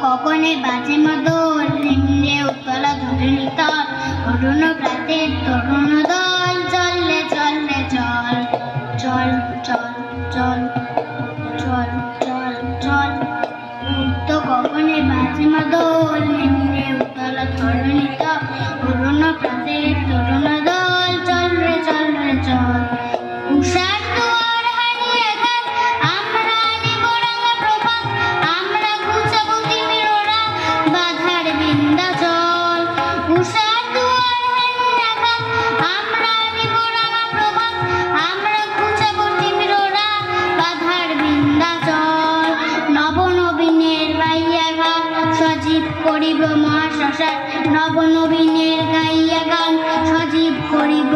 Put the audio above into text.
গগনে বাজে মাদল, নিম্নে উত্তলা ধরণী তল, অরুণ প্রাতের তরুণ দল, চললে চললে চল, চল চল চল চল চল চল। উক্ত গগনে বাজে মাদল, নিম্নে উত্তলা ধরণী তল, অরুণ প্রাতের তরুণ দল, চল রে চল রে চল। উষার দুয়ার হারিয়ে গেল, আমরা নিব রাঙা প্রভাত, আমরা ঘুচাবো তিমিররা বাধার বিন্ধ্যাচল। উষার দুয়ার হারিয়ে গেল, আমরা নিব রাঙা প্রভাত, আমরা ঘুচাবো তিমিররা বাধার বিন্ধ্যাচল। নব নবীনের গাইয়া গান সজীব করিব মহাশ্মশান, নব নবীনের গাইয়া গান সজীব করিব